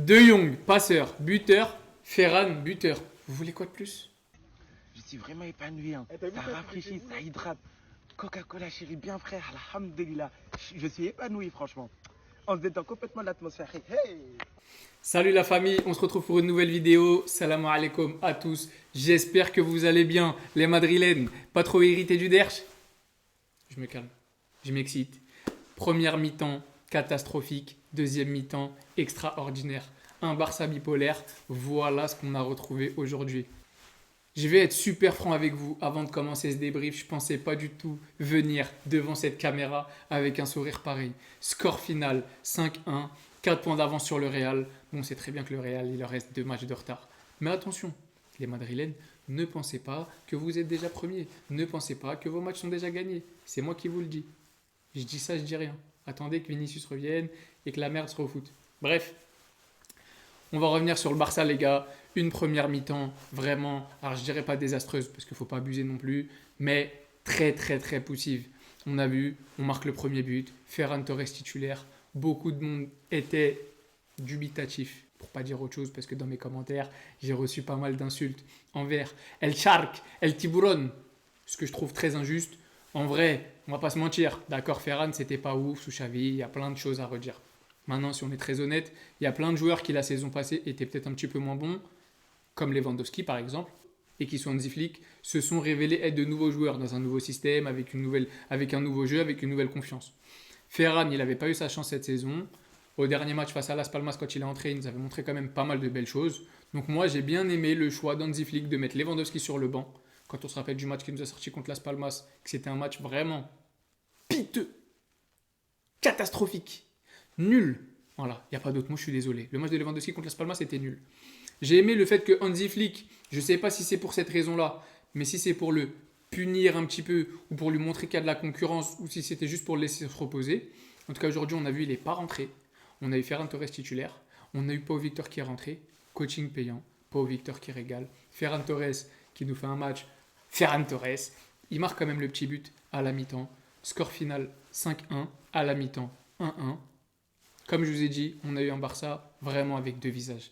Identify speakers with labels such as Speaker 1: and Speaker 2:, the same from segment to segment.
Speaker 1: De Jong, passeur, buteur. Ferran, buteur. Vous voulez quoi de plus?
Speaker 2: Je suis vraiment épanoui, hein. Ça rafraîchit, ça hydrate. Coca-Cola chérie, bien frère, alhamdulillah. Je suis épanoui franchement. On se détend complètement de l'atmosphère. Hey.
Speaker 1: Salut la famille, on se retrouve pour une nouvelle vidéo. Salam alaikum à tous. J'espère que vous allez bien. Les Madrilènes, pas trop irrités du derche? Je me calme, je m'excite. Première mi-temps, catastrophique. Deuxième mi-temps, extraordinaire. Un Barça bipolaire, voilà ce qu'on a retrouvé aujourd'hui. Je vais être super franc avec vous avant de commencer ce débrief. Je ne pensais pas du tout venir devant cette caméra avec un sourire pareil. Score final 5-1, 4 points d'avance sur le Real. Bon, c'est très bien que le Real, il leur reste 2 matchs de retard. Mais attention, les Madrilènes, ne pensez pas que vous êtes déjà premiers. Ne pensez pas que vos matchs sont déjà gagnés. C'est moi qui vous le dis. Je dis ça, je dis rien. Attendez que Vinicius revienne et que la merde se refoute. Bref, on va revenir sur le Barça, les gars. Une première mi-temps, vraiment, alors je dirais pas désastreuse, parce qu'il ne faut pas abuser non plus, mais très, très, très poussive. On a vu, on marque le premier but, Ferran Torres titulaire. Beaucoup de monde était dubitatif, pour pas dire autre chose, parce que dans mes commentaires, j'ai reçu pas mal d'insultes envers El Shark, El Tiburon, ce que je trouve très injuste. En vrai, on va pas se mentir, d'accord, Ferran, c'était pas ouf sous Xavi, il y a plein de choses à redire. Maintenant, si on est très honnête, il y a plein de joueurs qui, la saison passée, étaient peut-être un petit peu moins bons, comme Lewandowski par exemple, et qui sont Hansi Flick, se sont révélés être de nouveaux joueurs dans un nouveau système, avec un nouveau jeu, avec une nouvelle confiance. Ferran, il n'avait pas eu sa chance cette saison. Au dernier match face à Las Palmas, quand il est entré, il nous avait montré quand même pas mal de belles choses. Donc moi, j'ai bien aimé le choix d'Hansi Flick de mettre Lewandowski sur le banc. Quand on se rappelle du match qu'il nous a sorti contre Las Palmas, que c'était un match vraiment piteux, catastrophique, nul. Voilà, il n'y a pas d'autre mot, je suis désolé. Le match de Lewandowski contre Las Palmas, c'était nul. J'ai aimé le fait que Hansi Flick, je ne sais pas si c'est pour cette raison-là, mais si c'est pour le punir un petit peu ou pour lui montrer qu'il y a de la concurrence ou si c'était juste pour le laisser se reposer. En tout cas, aujourd'hui, on a vu il n'est pas rentré. On a eu Ferran Torres titulaire. On a eu Pau Victor qui est rentré. Coaching payant. Pau Victor qui régale. Ferran Torres qui nous fait un match. Ferran Torres. Il marque quand même le petit but à la mi-temps. Score final 5-1. À la mi-temps 1-1. Comme je vous ai dit, on a eu un Barça vraiment avec deux visages.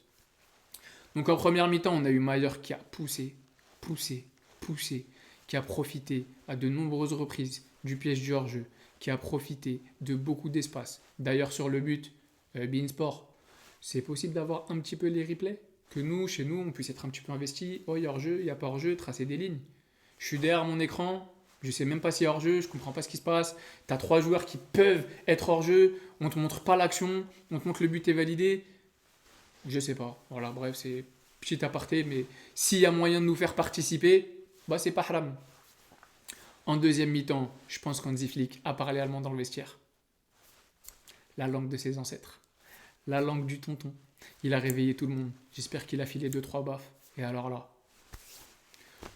Speaker 1: Donc en première mi-temps, on a eu Mayer qui a poussé, qui a profité à de nombreuses reprises du piège du hors-jeu, qui a profité de beaucoup d'espace. D'ailleurs sur le but, beIN Sport, c'est possible d'avoir un petit peu les replays? Que nous, chez nous, on puisse être un petit peu investi. Oh, il y a hors-jeu, il n'y a pas hors-jeu, tracer des lignes. Je suis derrière mon écran, je ne sais même pas s'il y a hors-jeu, je ne comprends pas ce qui se passe. Tu as 3 joueurs qui peuvent être hors-jeu, on ne te montre pas l'action, on te montre le but est validé. Je sais pas. Voilà, bref, c'est petit aparté, mais s'il y a moyen de nous faire participer, bah c'est pas haram. En deuxième mi-temps, je pense qu'Hansi Flick a parlé allemand dans le vestiaire. La langue de ses ancêtres. La langue du tonton. Il a réveillé tout le monde. J'espère qu'il a filé 2-3 baffes. Et alors là,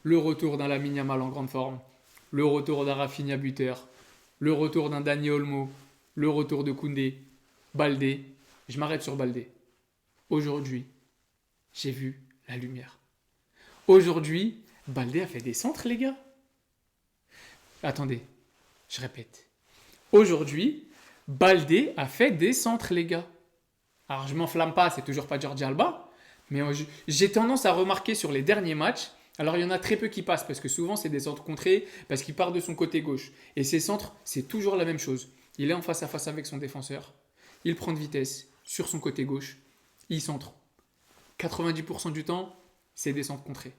Speaker 1: le retour d'un Lamine Yamal en grande forme. Le retour d'un Rafinha buteur. Le retour d'un Dani Olmo. Le retour de Koundé. Baldé. Je m'arrête sur Baldé. Aujourd'hui, j'ai vu la lumière. Aujourd'hui, Baldé a fait des centres, les gars. Attendez, je répète. Aujourd'hui, Baldé a fait des centres, les gars. Alors, je m'enflamme pas, c'est toujours pas Jordi Alba, mais j'ai tendance à remarquer sur les derniers matchs, alors il y en a très peu qui passent, parce que souvent c'est des centres contrés, parce qu'il part de son côté gauche. Et ces centres, c'est toujours la même chose. Il est en face à face avec son défenseur, il prend de vitesse sur son côté gauche, il centre. 90% du temps, c'est des centres contrés.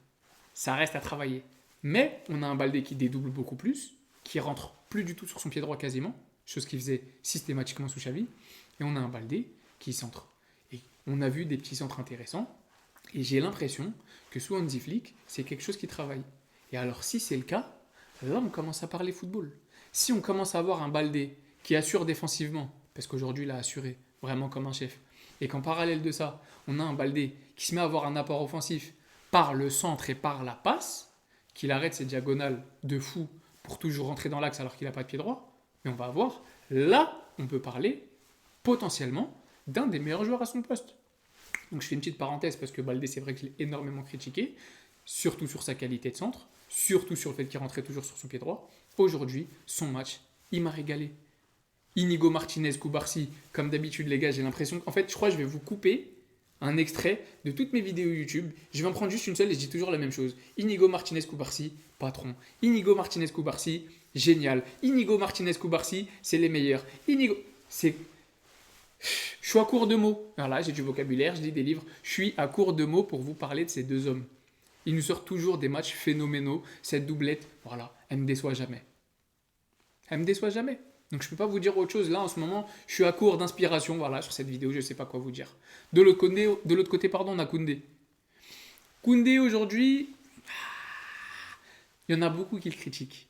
Speaker 1: Ça reste à travailler. Mais on a un Baldé qui dédouble beaucoup plus, qui rentre plus du tout sur son pied droit quasiment, chose qu'il faisait systématiquement sous Xavi. Et on a un Baldé qui centre. Et on a vu des petits centres intéressants. Et j'ai l'impression que sous Hansi Flick, c'est quelque chose qui travaille. Et alors si c'est le cas, là on commence à parler football. Si on commence à avoir un Baldé qui assure défensivement, parce qu'aujourd'hui il a assuré vraiment comme un chef, et qu'en parallèle de ça, on a un Baldé qui se met à avoir un apport offensif par le centre et par la passe, qu'il arrête ses diagonales de fou pour toujours rentrer dans l'axe alors qu'il n'a pas de pied droit, mais on va voir, là, on peut parler potentiellement d'un des meilleurs joueurs à son poste. Donc je fais une petite parenthèse parce que Baldé, c'est vrai que je l'ai énormément critiqué, surtout sur sa qualité de centre, surtout sur le fait qu'il rentrait toujours sur son pied droit. Aujourd'hui, son match, il m'a régalé. Inigo Martinez, Koubarsi, comme d'habitude les gars, j'ai l'impression qu'en fait, je crois que je vais vous couper un extrait de toutes mes vidéos YouTube. Je vais en prendre juste une seule et je dis toujours la même chose. Inigo Martinez Cubarsi, patron. Inigo Martinez Cubarsi, génial. Inigo Martinez Cubarsi, c'est les meilleurs. Inigo, c'est... Je suis à court de mots. Voilà, j'ai du vocabulaire, je lis des livres. Je suis à court de mots pour vous parler de ces deux hommes. Ils nous sortent toujours des matchs phénoménaux. Cette doublette, voilà, elle me déçoit jamais. Elle me déçoit jamais. Donc je ne peux pas vous dire autre chose. Là, en ce moment, je suis à court d'inspiration. Voilà, sur cette vidéo, je ne sais pas quoi vous dire. De l'autre côté, pardon, on a Koundé. Koundé, aujourd'hui, il y en a beaucoup qui le critiquent.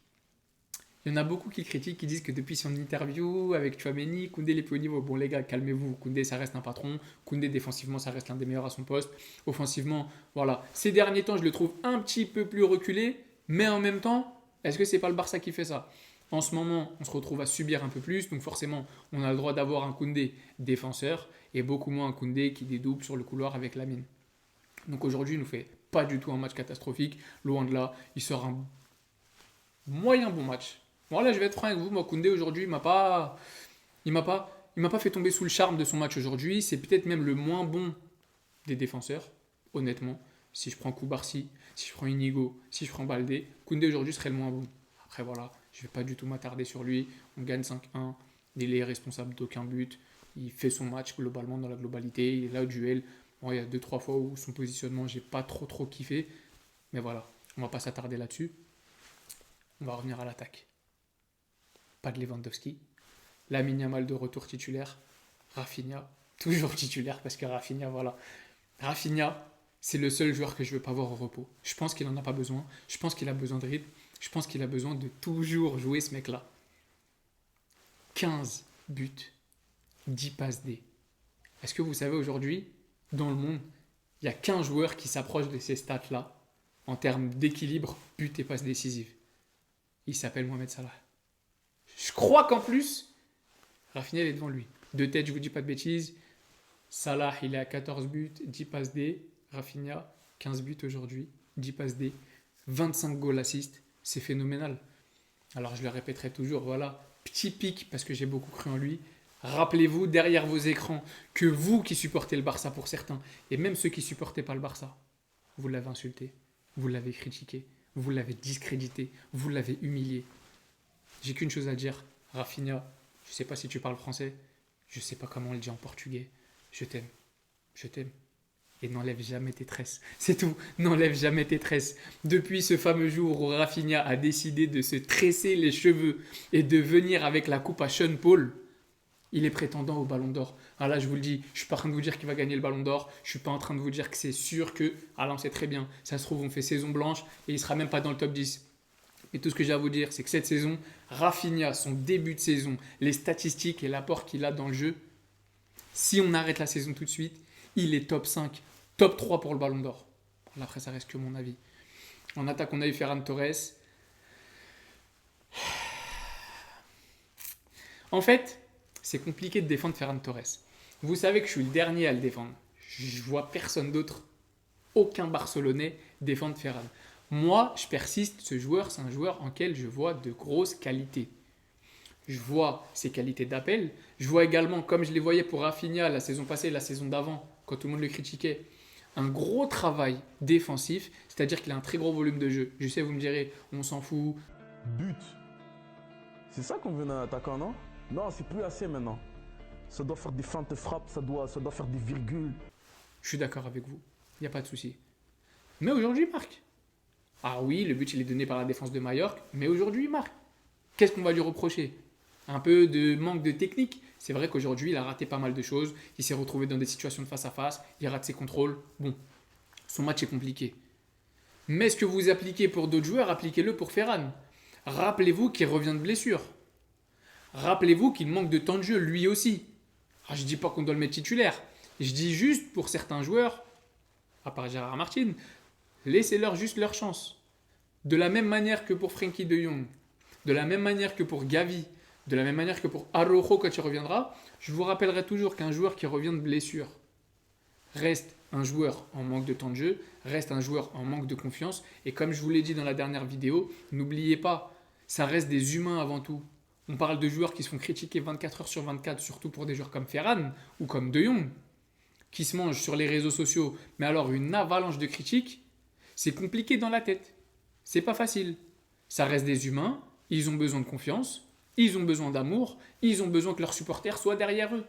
Speaker 1: Il y en a beaucoup qui le critiquent, qui disent que depuis son interview avec Tchouaméni, Koundé est plus haut niveau. Bon les gars, calmez-vous. Koundé, ça reste un patron. Koundé, défensivement, ça reste l'un des meilleurs à son poste. Offensivement, voilà. Ces derniers temps, je le trouve un petit peu plus reculé. Mais en même temps, est-ce que c'est pas le Barça qui fait ça? En ce moment, on se retrouve à subir un peu plus. Donc forcément, on a le droit d'avoir un Koundé défenseur et beaucoup moins un Koundé qui dédouble sur le couloir avec Lamine. Donc aujourd'hui, il ne nous fait pas du tout un match catastrophique. Loin de là, il sort un moyen bon match. Voilà, je vais être franc avec vous. Moi, Koundé, aujourd'hui, il m'a pas fait tomber sous le charme de son match aujourd'hui. C'est peut-être même le moins bon des défenseurs, honnêtement. Si je prends Cubarsi, si je prends Inigo, si je prends Baldé, Koundé aujourd'hui serait le moins bon. Après, voilà, je ne vais pas du tout m'attarder sur lui. On gagne 5-1. Il est responsable d'aucun but. Il fait son match globalement dans la globalité. Il est là au duel. Bon, il y a 2-3 fois où son positionnement, j'ai pas trop kiffé. Mais voilà, on va pas s'attarder là-dessus. On va revenir à l'attaque. Pas de Lewandowski. Lamine Yamal de retour titulaire. Rafinha, toujours titulaire parce que Rafinha, voilà. Rafinha, c'est le seul joueur que je ne veux pas voir au repos. Je pense qu'il n'en a pas besoin. Je pense qu'il a besoin de rythme. Je pense qu'il a besoin de toujours jouer ce mec-là. 15 buts, 10 passes D. Est-ce que vous savez aujourd'hui, dans le monde, il y a qu'un joueur qui s'approche de ces stats-là en termes d'équilibre, buts et passes décisives. Il s'appelle Mohamed Salah. Je crois qu'en plus, Rafinha est devant lui. De tête, je vous dis pas de bêtises. Salah, il est à 14 buts, 10 passes D. Rafinha, 15 buts aujourd'hui, 10 passes D. 25 goals assist. C'est phénoménal. Alors, je le répéterai toujours, voilà. Petit pic, parce que j'ai beaucoup cru en lui. Rappelez-vous, derrière vos écrans, que vous qui supportez le Barça pour certains, et même ceux qui ne supportaient pas le Barça, vous l'avez insulté, vous l'avez critiqué, vous l'avez discrédité, vous l'avez humilié. J'ai qu'une chose à dire, Rafinha, je ne sais pas si tu parles français, je ne sais pas comment on le dit en portugais, je t'aime, je t'aime. Et n'enlève jamais tes tresses. C'est tout, n'enlève jamais tes tresses. Depuis ce fameux jour où Rafinha a décidé de se tresser les cheveux et de venir avec la coupe à Sean Paul, il est prétendant au Ballon d'Or. Ah là, je vous le dis, je ne suis pas en train de vous dire qu'il va gagner le Ballon d'Or. Je ne suis pas en train de vous dire que c'est sûr que... Ah là, on sait très bien. Ça se trouve, on fait saison blanche et il ne sera même pas dans le top 10. Et tout ce que j'ai à vous dire, c'est que cette saison, Rafinha, son début de saison, les statistiques et l'apport qu'il a dans le jeu, si on arrête la saison tout de suite, il est top 5, top 3 pour le Ballon d'Or. Après, ça reste que mon avis. En attaque, on a eu Ferran Torres. En fait, c'est compliqué de défendre Ferran Torres. Vous savez que je suis le dernier à le défendre. Je vois personne d'autre, aucun Barcelonais, défendre Ferran. Moi, je persiste, ce joueur, c'est un joueur en lequel je vois de grosses qualités. Je vois ses qualités d'appel. Je vois également, comme je les voyais pour Rafinha la saison passée, la saison d'avant, quand tout le monde le critiquait, un gros travail défensif, c'est-à-dire qu'il a un très gros volume de jeu. Je sais, vous me direz, on s'en fout.
Speaker 3: But. C'est ça qu'on veut d'un attaquant, non? Non, c'est plus assez maintenant. Ça doit faire des feintes frappes, ça doit faire des virgules.
Speaker 1: Je suis d'accord avec vous, il n'y a pas de souci. Mais aujourd'hui, il marque. Ah oui, le but, il est donné par la défense de Majorque, mais aujourd'hui, il marque. Qu'est-ce qu'on va lui reprocher? Un peu de manque de technique. C'est vrai qu'aujourd'hui, il a raté pas mal de choses. Il s'est retrouvé dans des situations de face à face. Il rate ses contrôles. Bon, son match est compliqué. Mais ce que vous appliquez pour d'autres joueurs, appliquez-le pour Ferran. Rappelez-vous qu'il revient de blessure. Rappelez-vous qu'il manque de temps de jeu, lui aussi. Ah, je ne dis pas qu'on doit le mettre titulaire. Je dis juste pour certains joueurs, à part Gérard Martin, laissez-leur juste leur chance. De la même manière que pour Frenkie de Jong, de la même manière que pour Gavi, de la même manière que pour Araujo quand il reviendra, je vous rappellerai toujours qu'un joueur qui revient de blessure reste un joueur en manque de temps de jeu, reste un joueur en manque de confiance. Et comme je vous l'ai dit dans la dernière vidéo, n'oubliez pas, ça reste des humains avant tout. On parle de joueurs qui se font critiquer 24 heures sur 24, surtout pour des joueurs comme Ferran ou comme De Jong. qui se mangent sur les réseaux sociaux, mais alors une avalanche de critiques, c'est compliqué dans la tête. C'est pas facile. Ça reste des humains, ils ont besoin de confiance, ils ont besoin d'amour, ils ont besoin que leurs supporters soient derrière eux.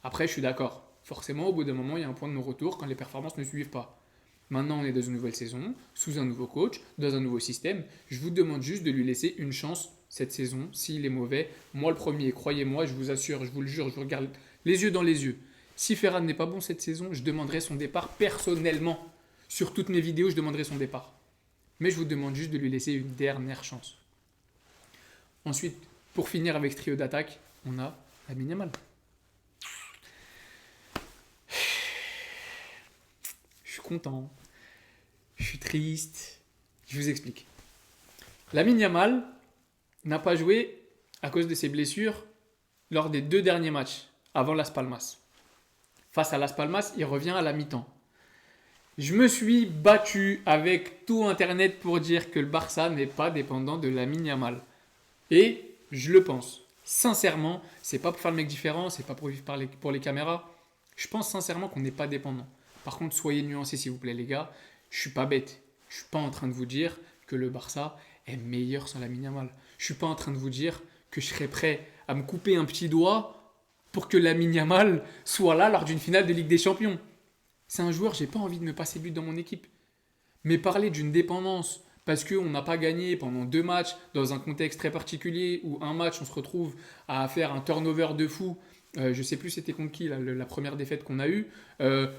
Speaker 1: Après, je suis d'accord. Forcément, au bout d'un moment, il y a un point de non-retour quand les performances ne suivent pas. Maintenant, on est dans une nouvelle saison, sous un nouveau coach, dans un nouveau système. Je vous demande juste de lui laisser une chance cette saison. S'il est mauvais, moi le premier, croyez-moi, je vous assure, je vous le jure, je vous regarde les yeux dans les yeux. Si Ferran n'est pas bon cette saison, je demanderai son départ personnellement. Sur toutes mes vidéos, je demanderai son départ. Mais je vous demande juste de lui laisser une dernière chance. Ensuite, pour finir avec ce trio d'attaque, on a Lamine Yamal. Je suis content, je suis triste, je vous explique. Lamine Yamal n'a pas joué à cause de ses blessures lors des 2 derniers matchs avant Las Palmas. Face à Las Palmas, il revient à la mi-temps. Je me suis battu avec tout Internet pour dire que le Barça n'est pas dépendant de Lamine Yamal. Et je le pense. Sincèrement, c'est pas pour faire le mec différent, c'est pas pour les caméras. Je pense sincèrement qu'on n'est pas dépendant. Par contre, soyez nuancés s'il vous plaît les gars. Je suis pas bête. Je suis pas en train de vous dire que le Barça est meilleur sans Lamine Yamal. Je suis pas en train de vous dire que je serais prêt à me couper un petit doigt pour que Lamine Yamal soit là lors d'une finale de Ligue des Champions. C'est un joueur, j'ai pas envie de me passer but dans mon équipe. Mais parler d'une dépendance parce qu'on n'a pas gagné pendant 2 matchs dans un contexte très particulier où un match on se retrouve à faire un turnover de fou. Je sais plus c'était contre qui la première défaite qu'on a eue.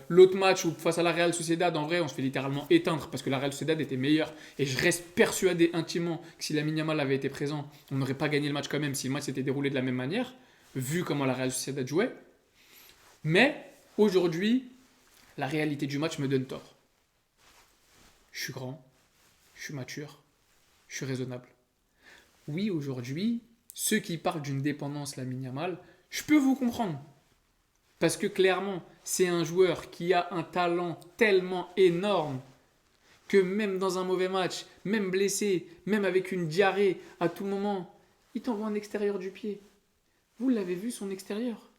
Speaker 1: L'autre match où face à la Real Sociedad, en vrai on se fait littéralement éteindre parce que la Real Sociedad était meilleure. Et je reste persuadé intimement que si Lamine Yamal avait été présent, on n'aurait pas gagné le match quand même si le match s'était déroulé de la même manière, vu comment la Real Sociedad jouait. Mais aujourd'hui, la réalité du match me donne tort. Je suis grand, je suis mature, je suis raisonnable. Oui, aujourd'hui, ceux qui parlent d'une dépendance Lamine Yamal, je peux vous comprendre. Parce que clairement, c'est un joueur qui a un talent tellement énorme que même dans un mauvais match, même blessé, même avec une diarrhée, à tout moment, il t'envoie un extérieur du pied. Vous l'avez vu son extérieur.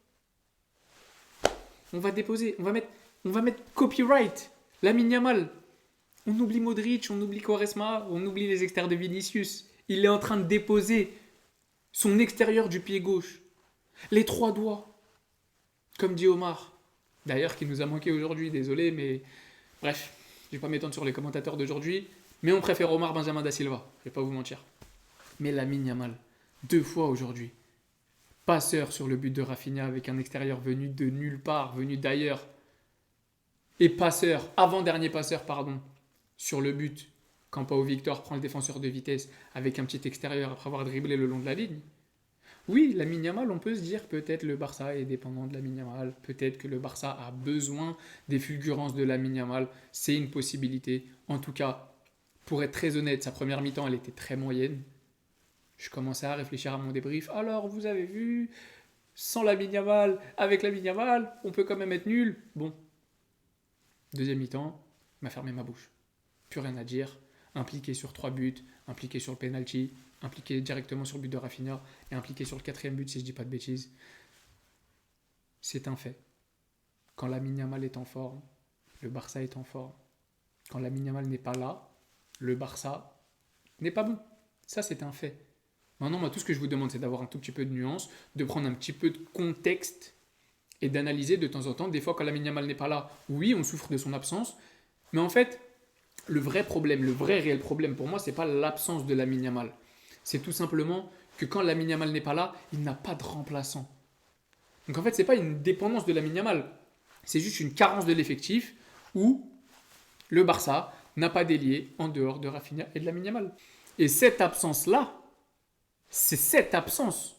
Speaker 1: On va déposer, on va mettre copyright, Lamine Yamal. On oublie Modric, on oublie Quaresma, on oublie les extérieurs de Vinicius. Il est en train de déposer son extérieur du pied gauche. Les 3 doigts. Comme dit Omar. D'ailleurs, qui nous a manqué aujourd'hui, désolé, mais bref, je vais pas m'étendre sur les commentateurs d'aujourd'hui, mais on préfère Omar Benjamin da Silva, je vais pas vous mentir. Mais Lamine Yamal, 2 fois aujourd'hui. Passeur sur le but de Rafinha avec un extérieur venu de nulle part, venu d'ailleurs. Et passeur, avant-dernier passeur, pardon, sur le but, quand Pau Victor prend le défenseur de vitesse avec un petit extérieur après avoir dribblé le long de la ligne. Oui, Lamine Yamal, on peut se dire peut-être le Barça est dépendant de Lamine Yamal, peut-être que le Barça a besoin des fulgurances de Lamine Yamal, c'est une possibilité. En tout cas, pour être très honnête, sa première mi-temps, elle était très moyenne. Je commençais à réfléchir à mon débrief. Alors, vous avez vu, sans Lamine Yamal, avec Lamine Yamal, on peut quand même être nul. Bon, deuxième mi-temps, il m'a fermé ma bouche. Plus rien à dire. Impliqué sur 3 buts, impliqué sur le penalty, impliqué directement sur le but de Rafinha et impliqué sur le 4e but si je dis pas de bêtises. C'est un fait. Quand Lamine Yamal est en forme, le Barça est en forme. Quand Lamine Yamal n'est pas là, le Barça n'est pas bon. Ça, c'est un fait. Maintenant, moi, tout ce que je vous demande, c'est d'avoir un tout petit peu de nuance, de prendre un petit peu de contexte et d'analyser de temps en temps. Des fois, quand Lamine Yamal n'est pas là, oui, on souffre de son absence. Mais en fait, le vrai problème, le vrai réel problème pour moi, c'est pas l'absence de Lamine Yamal. C'est tout simplement que quand Lamine Yamal n'est pas là, il n'a pas de remplaçant. Donc en fait, c'est pas une dépendance de Lamine Yamal. C'est juste une carence de l'effectif où le Barça n'a pas d'ailier en dehors de Rafinha et de Lamine Yamal. Et cette absence-là, c'est cette absence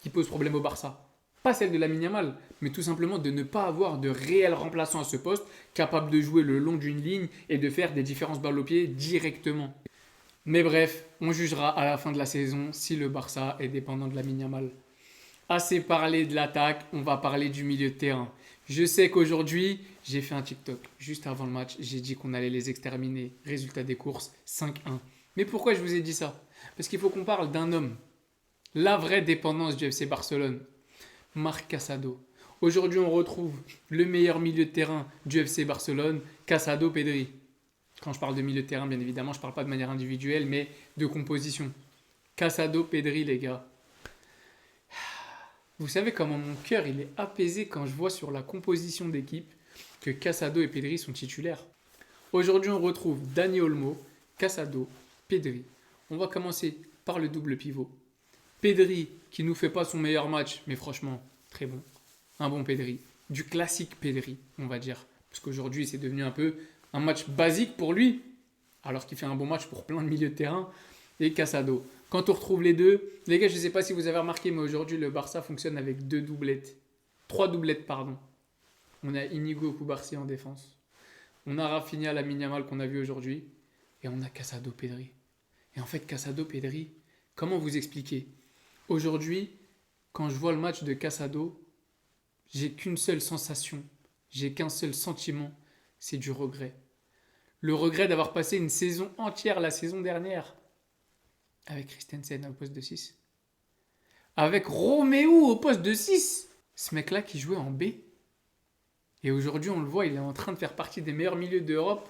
Speaker 1: qui pose problème au Barça. Pas celle de Lamine Yamal, mais tout simplement de ne pas avoir de réel remplaçant à ce poste capable de jouer le long d'une ligne et de faire des différences balles au pied directement. Mais bref, on jugera à la fin de la saison si le Barça est dépendant de Lamine Yamal. Assez parlé de l'attaque, on va parler du milieu de terrain. Je sais qu'aujourd'hui, j'ai fait un TikTok juste avant le match, j'ai dit qu'on allait les exterminer. Résultat des courses, 5-1. Mais pourquoi je vous ai dit ça? Parce qu'il faut qu'on parle d'un homme. La vraie dépendance du FC Barcelone. Marc Casado. Aujourd'hui, on retrouve le meilleur milieu de terrain du FC Barcelone, Casado Pedri. Quand je parle de milieu de terrain, bien évidemment, je ne parle pas de manière individuelle, mais de composition. Casado Pedri, les gars. Vous savez comment mon cœur il est apaisé quand je vois sur la composition d'équipe que Casado et Pedri sont titulaires. Aujourd'hui, on retrouve Dani Olmo, Casado, Pedri. On va commencer par le double pivot. Pedri, qui ne nous fait pas son meilleur match, mais franchement, très bon. Un bon Pedri. Du classique Pedri, on va dire. Parce qu'aujourd'hui, c'est devenu un peu un match basique pour lui, alors qu'il fait un bon match pour plein de milieux de terrain. Et Casado. Quand on retrouve les deux, les gars, je ne sais pas si vous avez remarqué, mais aujourd'hui, le Barça fonctionne avec 3 doublettes, pardon. On a Inigo Cubarsí en défense. On a Rafinha Lamine Yamal qu'on a vu aujourd'hui. Et on a Casado Pedri. Et en fait, Casado Pedri, comment vous expliquer? Aujourd'hui, quand je vois le match de Casado, j'ai qu'une seule sensation, j'ai qu'un seul sentiment, c'est du regret. Le regret d'avoir passé une saison entière la saison dernière avec Christensen au poste de 6. Avec Roméo au poste de 6. Ce mec-là qui jouait en B. Et aujourd'hui, on le voit, il est en train de faire partie des meilleurs milieux d'Europe.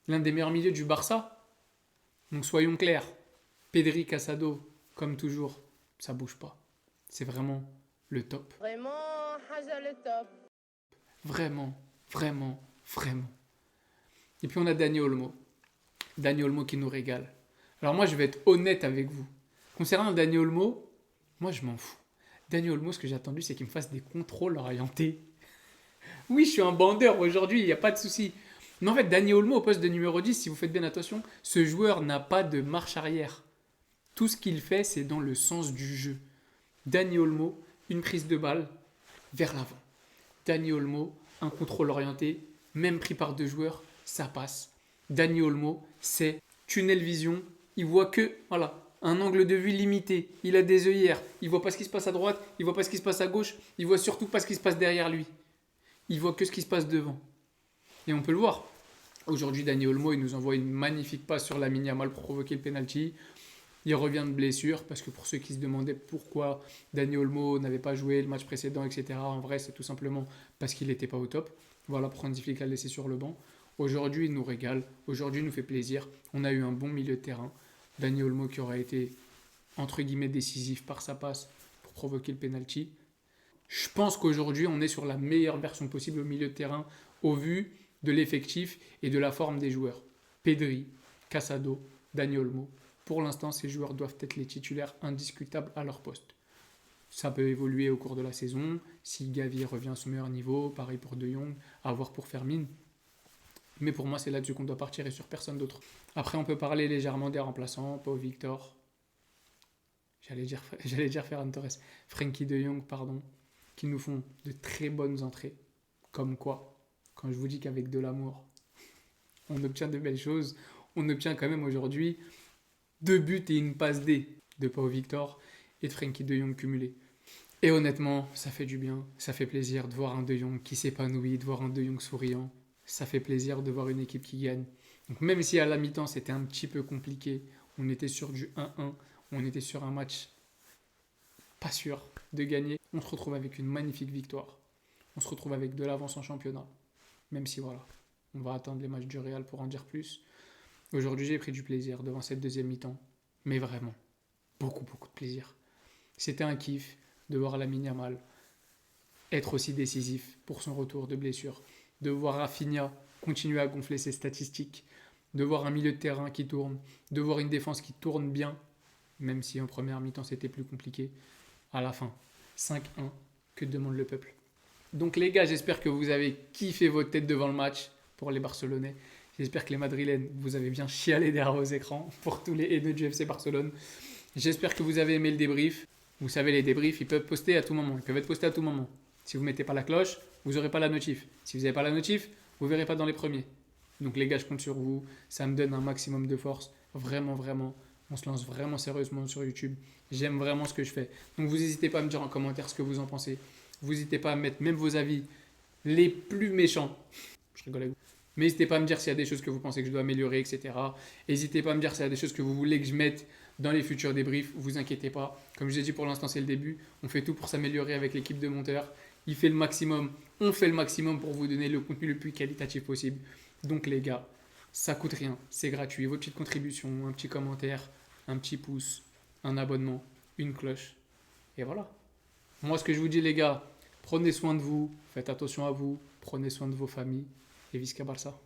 Speaker 1: L'un des meilleurs milieux du Barça. Donc soyons clairs. Pedri, Casado, comme toujours, ça bouge pas. C'est vraiment le top.
Speaker 4: Vraiment, Haja le top.
Speaker 1: Vraiment, vraiment, vraiment. Et puis on a Dani Olmo. Dani Olmo qui nous régale. Alors moi, je vais être honnête avec vous. Concernant Dani Olmo, moi, je m'en fous. Dani Olmo, ce que j'ai attendu, c'est qu'il me fasse des contrôles orientés. Oui, je suis un bandeur aujourd'hui, il n'y a pas de souci. Mais en fait, Dani Olmo, au poste de numéro 10, si vous faites bien attention, ce joueur n'a pas de marche arrière. Tout ce qu'il fait, c'est dans le sens du jeu. Dani Olmo, une prise de balle vers l'avant. Dani Olmo, un contrôle orienté, même pris par 2 joueurs, ça passe. Dani Olmo, c'est tunnel vision. Il voit que, un angle de vue limité. Il a des œillères. Il voit pas ce qui se passe à droite. Il voit pas ce qui se passe à gauche. Il voit surtout pas ce qui se passe derrière lui. Il voit que ce qui se passe devant. Et on peut le voir. Aujourd'hui, Dani Olmo, il nous envoie une magnifique passe sur Lamine Yamal pour provoquer le penalty. Il revient de blessure, parce que pour ceux qui se demandaient pourquoi Dani Olmo n'avait pas joué le match précédent, etc., en vrai, c'est tout simplement parce qu'il n'était pas au top. Voilà, prendre difficile à le laisser sur le banc. Aujourd'hui, il nous régale. Aujourd'hui, il nous fait plaisir. On a eu un bon milieu de terrain. Dani Olmo qui aura été, entre guillemets, décisif par sa passe pour provoquer le penalty. Je pense qu'aujourd'hui, on est sur la meilleure version possible au milieu de terrain au vu de l'effectif et de la forme des joueurs. Pedri, Casado, Dani Olmo. Pour l'instant, ces joueurs doivent être les titulaires indiscutables à leur poste. Ça peut évoluer au cours de la saison. Si Gavi revient à son meilleur niveau, pareil pour De Jong, à voir pour Fermin. Mais pour moi, c'est là-dessus qu'on doit partir et sur personne d'autre. Après, on peut parler légèrement des remplaçants. Pau Victor. J'allais dire Ferran Torres. Frenkie de Jong, pardon. Qui nous font de très bonnes entrées. Comme quoi, quand je vous dis qu'avec de l'amour, on obtient de belles choses, on obtient quand même aujourd'hui 2 buts et une passe D de Pau Victor et de Frenkie de Jong cumulés. Et honnêtement, ça fait du bien, ça fait plaisir de voir un De Jong qui s'épanouit, de voir un De Jong souriant. Ça fait plaisir de voir une équipe qui gagne. Donc même si à la mi-temps c'était un petit peu compliqué, on était sur du 1-1, on était sur un match pas sûr de gagner, on se retrouve avec une magnifique victoire. On se retrouve avec de l'avance en championnat. Même si voilà, on va attendre les matchs du Real pour en dire plus. Aujourd'hui, j'ai pris du plaisir devant cette deuxième mi-temps. Mais vraiment, beaucoup, beaucoup de plaisir. C'était un kiff de voir Lamine Yamal être aussi décisif pour son retour de blessure. De voir Rafinha continuer à gonfler ses statistiques. De voir un milieu de terrain qui tourne. De voir une défense qui tourne bien. Même si en première mi-temps, c'était plus compliqué. À la fin, 5-1, que demande le peuple. Donc les gars, j'espère que vous avez kiffé votre tête devant le match pour les Barcelonais. J'espère que les Madrilènes, vous avez bien chialé derrière vos écrans pour tous les haineux du FC Barcelone. J'espère que vous avez aimé le débrief. Vous savez, les débriefs, ils peuvent poster à tout moment. Ils peuvent être postés à tout moment. Si vous ne mettez pas la cloche, vous n'aurez pas la notif. Si vous n'avez pas la notif, vous ne verrez pas dans les premiers. Donc les gars, je compte sur vous. Ça me donne un maximum de force. Vraiment, vraiment. On se lance vraiment sérieusement sur YouTube. J'aime vraiment ce que je fais. Donc vous n'hésitez pas à me dire en commentaire ce que vous en pensez. Vous n'hésitez pas à mettre même vos avis les plus méchants. Je rigole avec vous. Mais n'hésitez pas à me dire s'il y a des choses que vous pensez que je dois améliorer, etc. N'hésitez pas à me dire s'il y a des choses que vous voulez que je mette dans les futurs débriefs. Vous inquiétez pas. Comme je l'ai dit, pour l'instant, c'est le début. On fait tout pour s'améliorer avec l'équipe de monteurs. il fait le maximum. On fait le maximum pour vous donner le contenu le plus qualitatif possible. Donc les gars, ça coûte rien, c'est gratuit. Votre petite contribution, un petit commentaire, un petit pouce, un abonnement, une cloche. Et voilà. Moi, ce que je vous dis, les gars, prenez soin de vous, faites attention à vous, prenez soin de vos familles et visca Barça.